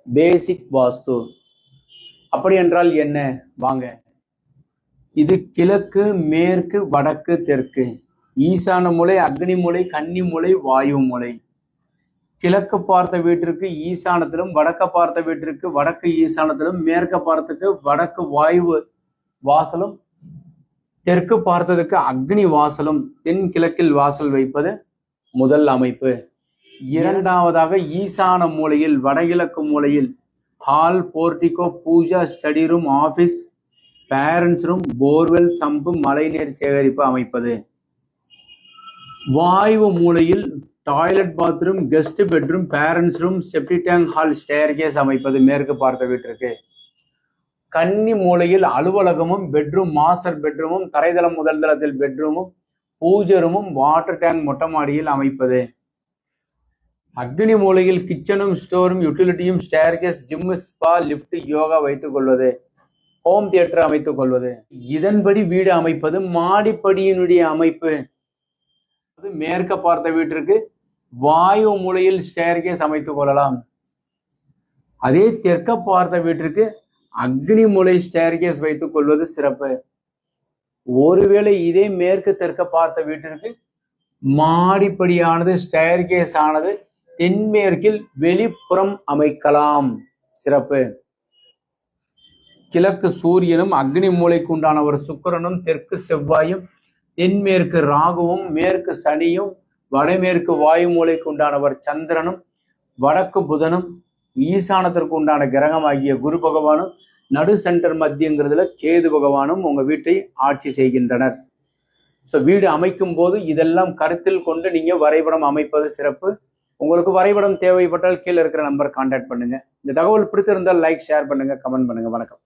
பேசிக் வாஸ்து. அப்படி என்றால் என்ன? வாங்க. இது கிழக்கு, மேற்கு, வடக்கு, தெற்கு, ஈசான மூலை, அக்னி மூலை, கன்னி மூலை, வாயு மூலை. கிழக்கு பார்த்த வீட்டிற்கு ஈசானத்திலும், வடக்க பார்த்த வீட்டிற்கு வடக்கு ஈசானத்திலும், மேற்க பார்த்ததுக்கு வடக்கு வாயு வாசலும், தெற்கு பார்த்ததுக்கு அக்னி வாசலும், தென் கிழக்கில் வாசல் வைப்பது முதல் அமைப்பு. இரண்டாவதாக ஈசான மூலையில், வடகிழக்கு மூலையில் hall, portico, puja, study room, office, parents room, borewell, sump, மழைநீர் சேகரிப்பு அமைப்பது. வாயு மூலையில் toilet, bathroom, guest bedroom, parents room, septic tank, hall, staircase அமைப்பது மேற்கு பார்த்த வீட்டிற்கு. கன்னி மூலையில் அலுவலகமும், பெட்ரூம், மாஸ்டர் பெட்ரூமும், தரைதளம் முதல் தளத்தில் பெட்ரூமும், பூஜை ரூமும், வாட்டர் டேங்க் மொட்டை மாடியில் அமைப்பது. அக்னி மூலையில் கிச்சனும், ஸ்டோரும், யூட்டிலிட்டியும், staircase, gym, spa, lift, yoga வைத்துக் கொள்வது, ஹோம் தியேட்டர் அமைத்துக் கொள்வது. இதன்படி வீடு அமைப்பது. மாடிப்படியினுடைய அமைப்பு மேற்க பார்த்த வீட்டிற்கு வாயு மூலையில் ஸ்டேர்கேஸ் அமைத்துக் கொள்ளலாம். அதே தெற்க பார்த்த வீட்டிற்கு அக்னி மூலை ஸ்டேர்கேஸ் வைத்துக் கொள்வது சிறப்பு. ஒருவேளை இதே மேற்கு தெற்க பார்த்த வீட்டிற்கு மாடிப்படியானது, ஸ்டேர்கேஸ் ஆனது தென்மேற்கில் வெளிப்புறம் அமைக்கலாம். சிறப்பு. கிழக்கு சூரியனும், அக்னி மூலைக்கு உண்டானவர் சுக்கிரனும், தெற்கு செவ்வாயும், தென்மேற்கு ராகுவும், மேற்கு சனியும், வடமேற்கு வாயு மூலைக்கு உண்டானவர் சந்திரனும், வடக்கு புதனும், ஈசானத்திற்கு உண்டான கிரகம் ஆகிய குரு பகவானும், நடு சென்டர் மத்தியங்கிறதுல கேது பகவானும் உங்க வீட்டை ஆட்சி செய்கின்றனர். ஸோ வீடு அமைக்கும் போது இதெல்லாம் கருத்தில் கொண்டு நீங்க வரைபடம் அமைப்பது சிறப்பு. உங்களுக்கு வரைபடம் தேவைப்பட்டால் கீழே இருக்கிற நம்பர் கான்டாக்ட் பண்ணுங்க. இந்த தகவல் பிடித்திருந்தால் லைக், ஷேர் பண்ணுங்க, கமெண்ட் பண்ணுங்க. வணக்கம்.